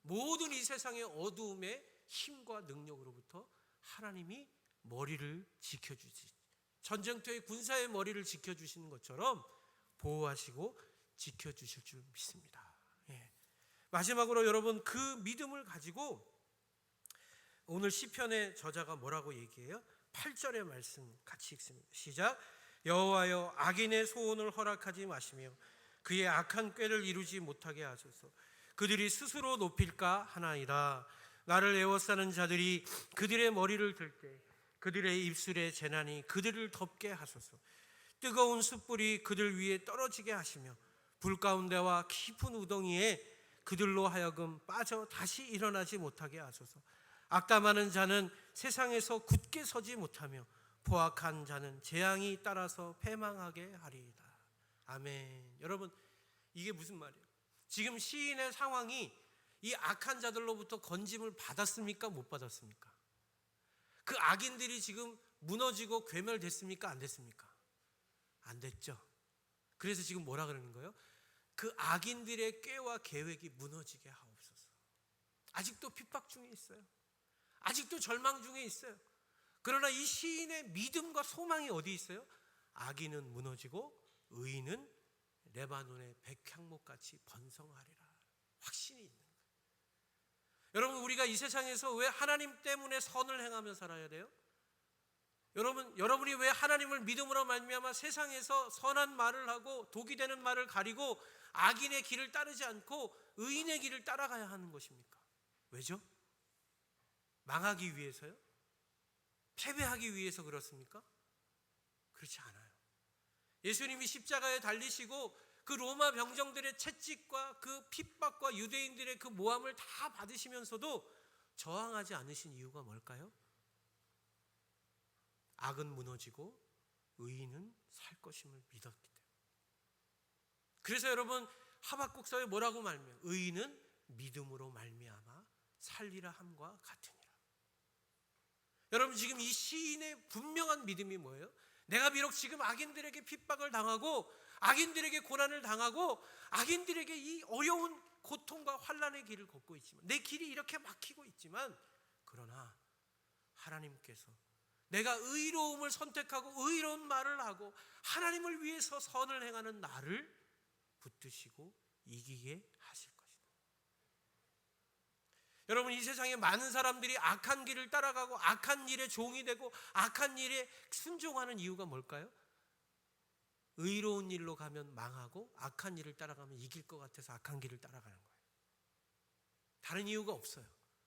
모든 이 세상의 어두움의 힘과 능력으로부터 하나님이 머리를 지켜주시, 전쟁터의 군사의 머리를 지켜주시는 것처럼 보호하시고 지켜주실 줄 믿습니다. 마지막으로 여러분, 그 믿음을 가지고 오늘 시편의 저자가 뭐라고 얘기해요? 8절의 말씀 같이 읽습니다. 시작. 여호와여, 악인의 소원을 허락하지 마시며 그의 악한 꾀를 이루지 못하게 하소서. 그들이 스스로 높일까 하나이다. 나를 애워싸는 자들이 그들의 머리를 들 때 그들의 입술의 재난이 그들을 덮게 하소서. 뜨거운 숯불이 그들 위에 떨어지게 하시며 불 가운데와 깊은 우덩이에 그들로 하여금 빠져 다시 일어나지 못하게 하소서. 악담하는 자는 세상에서 굳게 서지 못하며 포악한 자는 재앙이 따라서 패망하게 하리이다. 아멘. 여러분, 이게 무슨 말이에요? 지금 시인의 상황이 이 악한 자들로부터 건짐을 받았습니까? 못 받았습니까? 그 악인들이 지금 무너지고 괴멸됐습니까? 안 됐습니까? 안 됐죠. 그래서 지금 뭐라 그러는 거예요? 그 악인들의 꾀와 계획이 무너지게 하옵소서. 아직도 핍박 중에 있어요. 아직도 절망 중에 있어요. 그러나 이 시인의 믿음과 소망이 어디 있어요? 악인은 무너지고 의인은 레바논의 백향목같이 번성하리라. 확신이 있는 거예요. 여러분, 우리가 이 세상에서 왜 하나님 때문에 선을 행하며 살아야 돼요? 여러분이 왜 하나님을 믿음으로 말미암아 세상에서 선한 말을 하고 독이 되는 말을 가리고 악인의 길을 따르지 않고 의인의 길을 따라가야 하는 것입니까? 왜죠? 망하기 위해서요? 패배하기 위해서 그렇습니까? 그렇지 않아요. 예수님이 십자가에 달리시고 그 로마 병정들의 채찍과 그 핍박과 유대인들의 그 모함을 다 받으시면서도 저항하지 않으신 이유가 뭘까요? 악은 무너지고 의인은 살 것임을 믿었기 때문에. 그래서 여러분, 하박국서에 뭐라고 말미암아? 의인은 믿음으로 말미암아 살리라 함과 같으니라. 여러분, 지금 이 시인의 분명한 믿음이 뭐예요? 내가 비록 지금 악인들에게 핍박을 당하고 악인들에게 고난을 당하고 악인들에게 이 어려운 고통과 환난의 길을 걷고 있지만, 내 길이 이렇게 막히고 있지만, 그러나 하나님께서 내가 의로움을 선택하고 의로운 말을 하고 하나님을 위해서 선을 행하는 나를 붙드시고 이기게 하실 것이다. 여러분, 이 세상에 많은 사람들이 악한 길을 따라가고 악한 일의 종이 되고 악한 일에 순종하는 이유가 뭘까요? 의로운 일로 가면 망하고 악한 일을 따라가면 이길 것 같아서 악한 길을 따라가는 거예요. 다른 이유가 없어요.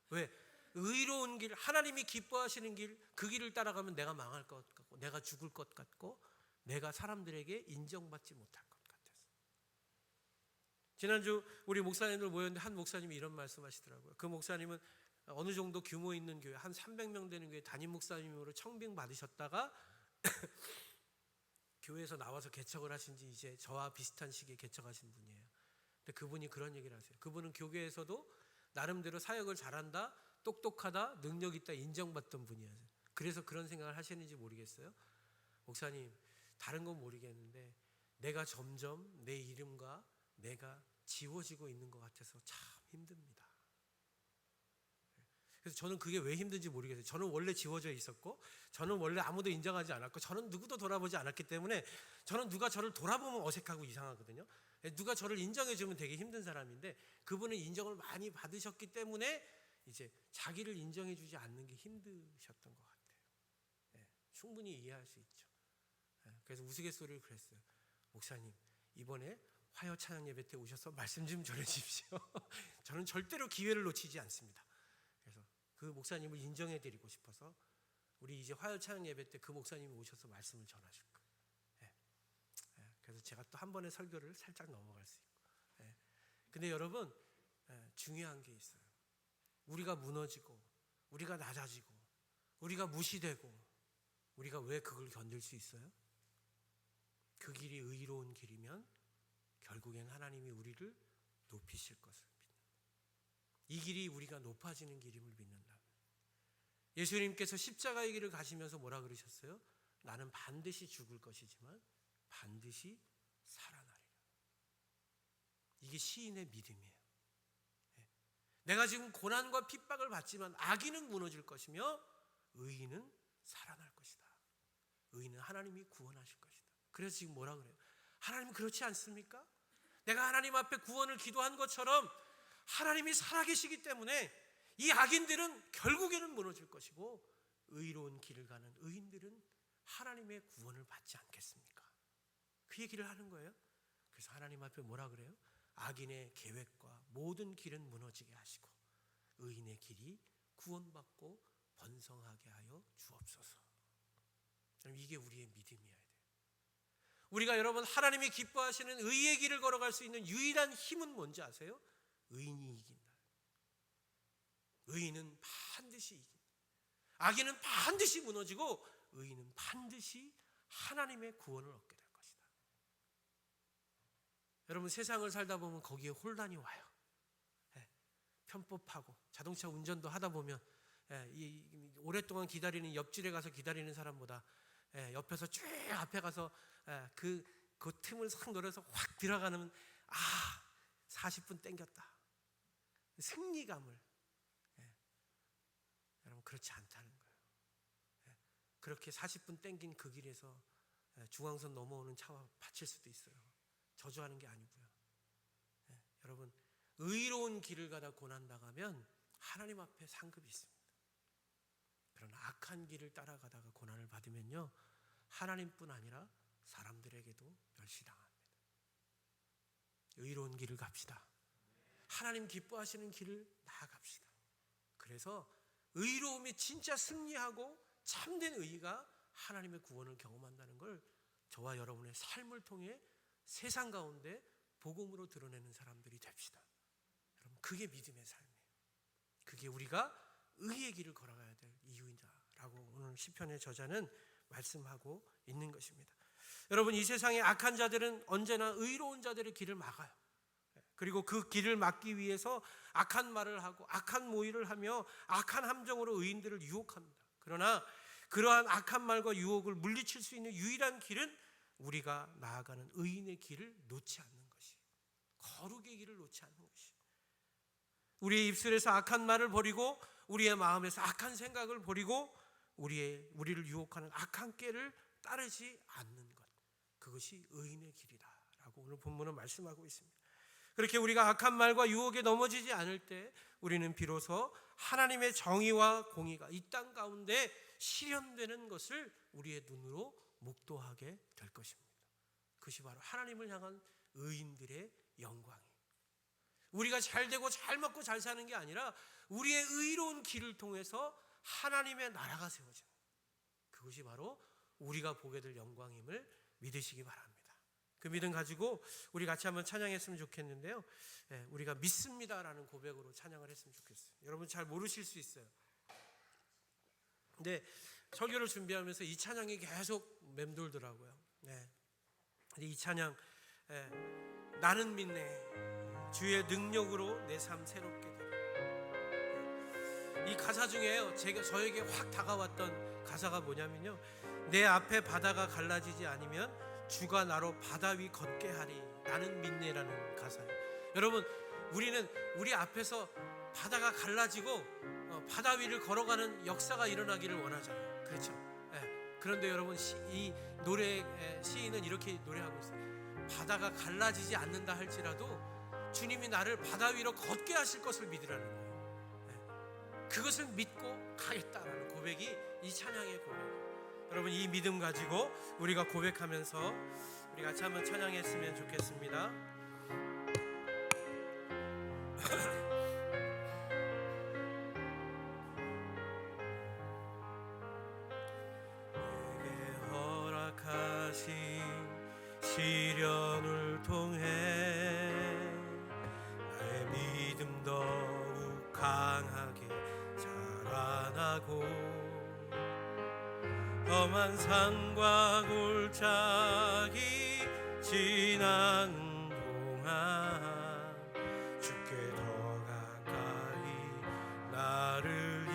왜? 의로운 길, 하나님이 기뻐하시는 길, 그 길을 따라가면 내가 망할 것 같고 내가 죽을 것 같고 내가 사람들에게 인정받지 못할 것 같아서. 지난주 우리 목사님들 모였는데 한 목사님이 이런 말씀하시더라고요. 그 목사님은 어느 정도 규모 있는 교회, 한 300명 되는 교회 담임 목사님으로 청빙 받으셨다가 교회에서 나와서 개척을 하신 지 이제 저와 비슷한 시기에 개척하신 분이에요. 근데 그분이 그런 얘기를 하세요. 그분은 교회에서도 나름대로 사역을 잘한다, 똑똑하다, 능력 있다 인정받던 분이에요. 그래서 그런 생각을 하시는지 모르겠어요. 목사님, 다른 건 모르겠는데 내가 점점 내 이름과 내가 지워지고 있는 것 같아서 참 힘듭니다. 그래서 저는 그게 왜 힘든지 모르겠어요. 저는 원래 지워져 있었고 저는 원래 아무도 인정하지 않았고 저는 누구도 돌아보지 않았기 때문에 저는 누가 저를 돌아보면 어색하고 이상하거든요. 누가 저를 인정해주면 되게 힘든 사람인데 그분은 인정을 많이 받으셨기 때문에 이제 자기를 인정해주지 않는 게 힘드셨던 것 같아요. 충분히 이해할 수 있죠. 그래서 우스갯소리를 그랬어요. 목사님, 이번에 화요 찬양 예배 때 오셔서 말씀 좀 전해주십시오. 저는 절대로 기회를 놓치지 않습니다. 그래서 그 목사님을 인정해드리고 싶어서 우리 이제 화요 찬양 예배 때 그 목사님이 오셔서 말씀을 전하실 거예요. 그래서 제가 또 한 번의 설교를 살짝 넘어갈 수 있고. 근데 여러분, 중요한 게 있어요. 우리가 무너지고 우리가 낮아지고 우리가 무시되고 우리가 왜 그걸 견딜 수 있어요? 그 길이 의로운 길이면 결국엔 하나님이 우리를 높이실 것을 믿는다. 이 길이 우리가 높아지는 길임을 믿는다. 예수님께서 십자가의 길을 가시면서 뭐라 그러셨어요? 나는 반드시 죽을 것이지만 반드시 살아나리라. 이게 시인의 믿음이에요. 내가 지금 고난과 핍박을 받지만 악인은 무너질 것이며 의인은 살아날 것이다. 의인은 하나님이 구원하실 것이다. 그래서 지금 뭐라 그래요? 하나님 그렇지 않습니까? 내가 하나님 앞에 구원을 기도한 것처럼 하나님이 살아계시기 때문에 이 악인들은 결국에는 무너질 것이고 의로운 길을 가는 의인들은 하나님의 구원을 받지 않겠습니까? 그 얘기를 하는 거예요. 그래서 하나님 앞에 뭐라 그래요? 악인의 계획과 모든 길은 무너지게 하시고 의인의 길이 구원받고 번성하게 하여 주옵소서. 이게 우리의 믿음이어야 돼요. 우리가 여러분 하나님이 기뻐하시는 의의 길을 걸어갈 수 있는 유일한 힘은 뭔지 아세요? 의인이 이긴다. 의인은 반드시 이긴다. 악인은 반드시 무너지고 의인은 반드시 하나님의 구원을 얻게 될 것이다. 여러분, 세상을 살다 보면 거기에 혼란이 와요. 편법하고 자동차 운전도 하다 보면 오랫동안 기다리는 옆줄에 가서 기다리는 사람보다 옆에서 쭉 앞에 가서 그 틈을 싹 노려서 확 들어가는 40분 땡겼다. 승리감을 여러분 그렇지 않다는 거예요. 그렇게 40분 땡긴 그 길에서 중앙선 넘어오는 차와 받칠 수도 있어요. 저주하는 게 아니고요. 여러분 의로운 길을 가다 고난당하면 하나님 앞에 상급이 있습니다. 그러나 악한 길을 따라가다가 고난을 받으면요 하나님뿐 아니라 사람들에게도 멸시당합니다. 의로운 길을 갑시다. 하나님 기뻐하시는 길을 나아갑시다. 그래서 의로움이 진짜 승리하고 참된 의가 하나님의 구원을 경험한다는 걸 저와 여러분의 삶을 통해 세상 가운데 복음으로 드러내는 사람들이 됩시다. 여러분 그게 믿음의 삶이에요. 그게 우리가 의의 길을 걸어가야 될 이유이다라고 오늘 시편의 저자는 말씀하고 있는 것입니다. 여러분 이 세상의 악한 자들은 언제나 의로운 자들의 길을 막아요. 그리고 그 길을 막기 위해서 악한 말을 하고 악한 모의를 하며 악한 함정으로 의인들을 유혹합니다. 그러나 그러한 악한 말과 유혹을 물리칠 수 있는 유일한 길은 우리가 나아가는 의인의 길을 놓지 않는 것이, 거룩의 길을 놓지 않는 것이, 우리의 입술에서 악한 말을 버리고 우리의 마음에서 악한 생각을 버리고 우리를 유혹하는 악한 꾀를 따르지 않는 것, 그것이 의인의 길이다라고 오늘 본문은 말씀하고 있습니다. 그렇게 우리가 악한 말과 유혹에 넘어지지 않을 때 우리는 비로소 하나님의 정의와 공의가 이 땅 가운데 실현되는 것을 우리의 눈으로 목도하게 될 것입니다. 그것이 바로 하나님을 향한 의인들의 영광이에요. 우리가 잘 되고 잘 먹고 잘 사는 게 아니라 우리의 의로운 길을 통해서 하나님의 나라가 세워지는, 그것이 바로 우리가 보게 될 영광임을 믿으시기 바랍니다. 그 믿음 가지고 우리 같이 한번 찬양했으면 좋겠는데요, 우리가 믿습니다라는 고백으로 찬양을 했으면 좋겠어요. 여러분 잘 모르실 수 있어요. 근데 설교를 준비하면서 이 찬양이 계속 맴돌더라고요. 이 찬양, 나는 믿네, 주의 능력으로 내 삶 새롭게 되리. 이 가사 중에 저에게 확 다가왔던 가사가 뭐냐면요, 내 앞에 바다가 갈라지지 않으면 주가 나로 바다 위 걷게 하리. 나는 믿네라는 가사예요. 여러분, 우리는 우리 앞에서 바다가 갈라지고 바다 위를 걸어가는 역사가 일어나기를 원하잖아요. 그렇죠? 그런데 여러분, 이 노래 시인은 이렇게 노래하고 있어요. 바다가 갈라지지 않는다 할지라도 주님이 나를 바다 위로 걷게 하실 것을 믿으라는 거예요. 그것을 믿고 가겠다라는 고백이 이 찬양의 고백이에요. 여러분, 이 믿음 가지고 우리가 고백하면서 우리 같이 한번 찬양했으면 좋겠습니다. 내게 허락하신 시련을 통해 나의 믿음 더욱 강하게 자라나고 험한 산과 골짜기 지나는 동안 주께 더 가까이 나를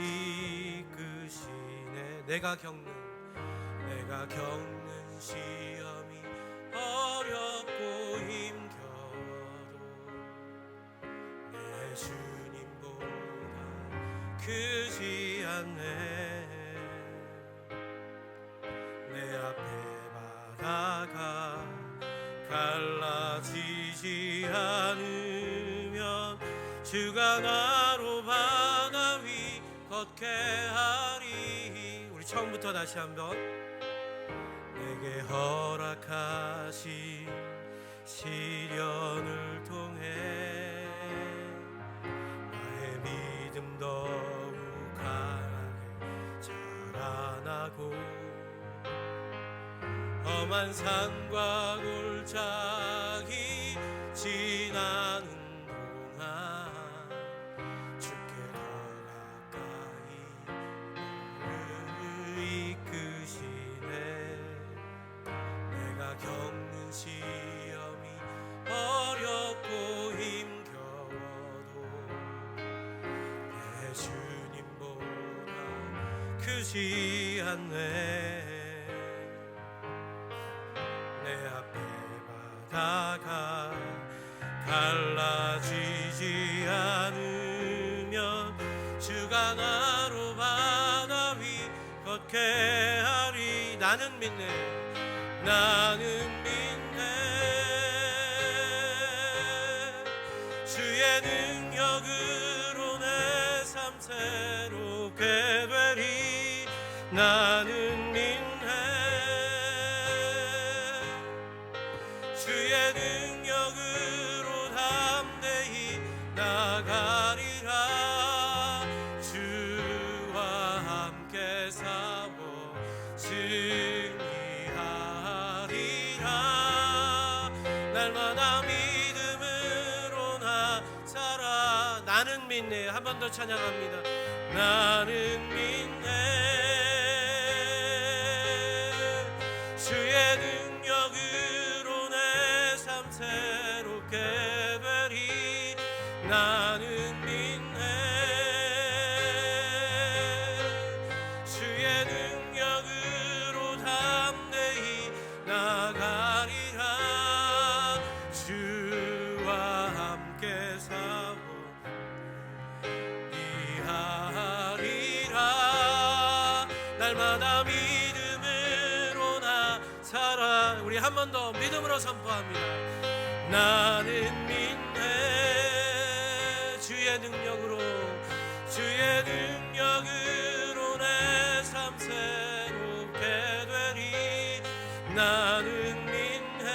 이끄시네. 내가 겪는 시험이 어렵고 힘겨워도 내 주님보다 크지 않네. 내 앞에 바다가 갈라지지 않으면 주가 나로 바다 위 걷게 하리. 우리 처음부터 다시 한번. 내게 허락하신 시련을 통해 나의 믿음 더욱 강하게 자라나고 험한 산과 골짜기 지나는 동안 주께 더 가까이 나를 이끄시네. 내가 겪는 시험이 어렵고 힘겨워도 내 주님보다 크지 않네. 내 앞에 바다가 갈라지지 않으면 주가 나로 바다 위 걷게 하리. 나는 믿네, 나는 믿네. 주의 능력으로 내 삶 새롭게 되리. 나는 믿네. 주의 능력으로 담대히 나가리라. 주와 함께 싸워 승리하리라. 날마다 믿음으로 나 살아. 나는 믿네. 한 번 더 찬양합니다. 나는 믿네. 주의 능력으로 내 삶 새롭게 되리. 나는 믿네. 주의 능력으로 담대히 나가리라. 주와 함께 싸워 이하리라. 번 더 믿음으로 선포합니다. 나는 믿네 주의 능력으로 내 삶 새롭게 되리. 나는 믿네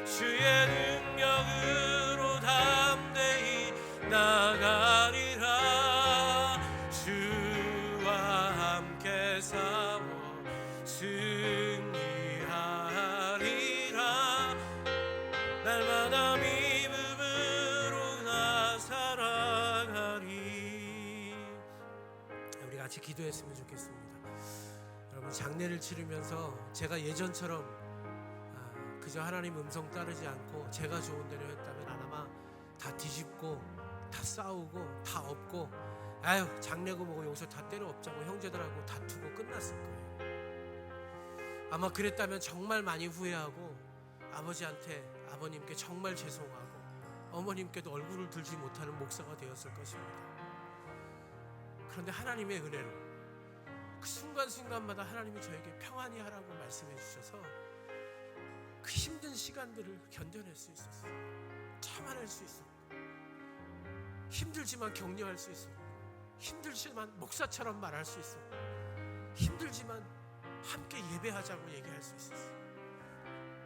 주의 능력으로 담대히 나가리라. 주와 함께 싸워 승리하리라. 날마다 믿음으로 나 살아가리. 우리 같이 기도했으면 좋겠습니다. 여러분, 장례를 치르면서 제가 예전처럼 그저 하나님 음성 따르지 않고 제가 좋은 대로 했다면 아마 다 뒤집고 다 싸우고 다 엎고 아유 장례고 뭐고 여기서 다 때려 엎자고 형제들하고 다투고 끝났을 거예요. 아마 그랬다면 정말 많이 후회하고 아버지한테 아버님께 정말 죄송하고 어머님께도 얼굴을 들지 못하는 목사가 되었을 것입니다. 그런데 하나님의 은혜로 그 순간순간마다 하나님이 저에게 평안히 하라고 말씀해 주셔서 그 힘든 시간들을 견뎌낼 수 있었어요. 참아낼 수 있었고, 힘들지만 격려할 수 있었고, 힘들지만 목사처럼 말할 수 있었고, 힘들지만 함께 예배하자고 얘기할 수 있었어요.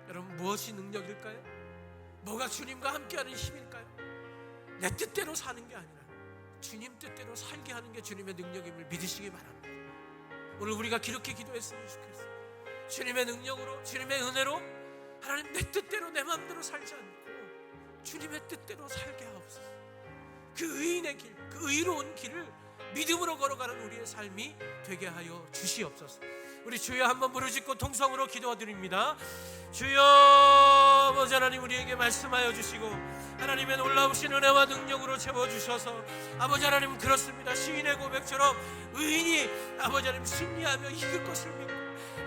여러분, 무엇이 능력일까요? 뭐가 주님과 함께하는 힘일까요? 내 뜻대로 사는 게 아니라 주님 뜻대로 살게 하는 게 주님의 능력임을 믿으시기 바랍니다. 오늘 우리가 그렇게 기도했으면 좋겠어요. 주님의 능력으로, 주님의 은혜로 하나님 내 뜻대로 내 마음대로 살지 않고 주님의 뜻대로 살게 하옵소서. 그 의인의 길, 그 의로운 길을 믿음으로 걸어가는 우리의 삶이 되게 하여 주시옵소서. 우리 주여 한번 부르짖고 통성으로 기도드립니다. 주여, 아버지 하나님, 우리에게 말씀하여 주시고 하나님의 놀라우신 은혜와 능력으로 채워주셔서 아버지 하나님, 그렇습니다. 시인의 고백처럼 의인이 아버지 하나님 승리하며 이길 것을 믿고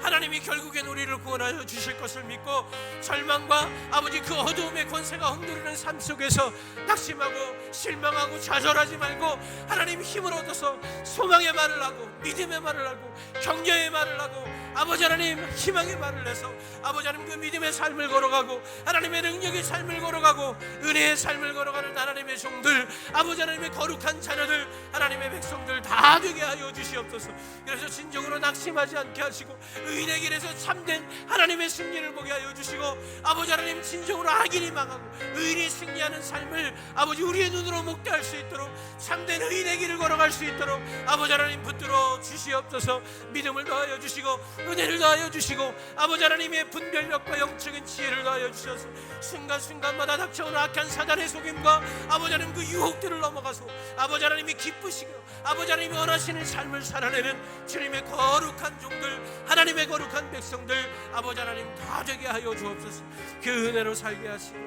하나님이 결국엔 우리를 구원하여 주실 것을 믿고 절망과 아버지 그 어두움의 권세가 흔들리는 삶 속에서 낙심하고 실망하고 좌절하지 말고 하나님 힘을 얻어서 소망의 말을 하고 믿음의 말을 하고 격려의 말을 하고 아버지 하나님 희망의 말을 해서 아버지 하나님 그 믿음의 삶을 걸어가고 하나님의 능력의 삶을 걸어가고 은혜의 삶을 걸어가는 하나님의 종들, 아버지 하나님의 거룩한 자녀들, 하나님의 백성들 다 되게 하여 주시옵소서. 그래서 진정으로 낙심하지 않게 하시고 의인의 길에서 참된 하나님의 승리를 보게 하여 주시고 아버지 하나님, 진정으로 악인이 망하고 의인이 승리하는 삶을 아버지 우리의 눈으로 목도할 수 있도록 참된 의인의 길을 걸어갈 수 있도록 아버지 하나님 붙들어 주시옵소서. 믿음을 더하여 주시고 은혜를 더하여 주시고 아버지 하나님의 분별력과 영적인 지혜를 더하여 주셔서 순간순간마다 닥쳐오는 악한 사단의 속임과 아버지 하나님 그 유혹들을 넘어가서 아버지 하나님이 기쁘시고 아버지 하나님이 원하시는 삶을 살아내는 주님의 거룩한 종들, 하나님의 거룩한 백성들 아버지 하나님 다 되게 하여 주옵소서. 그 은혜로 살게 하시고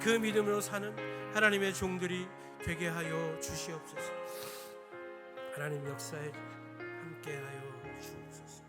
그 믿음으로 사는 하나님의 종들이 되게 하여 주시옵소서. 하나님 역사에 함께 하여 주옵소서.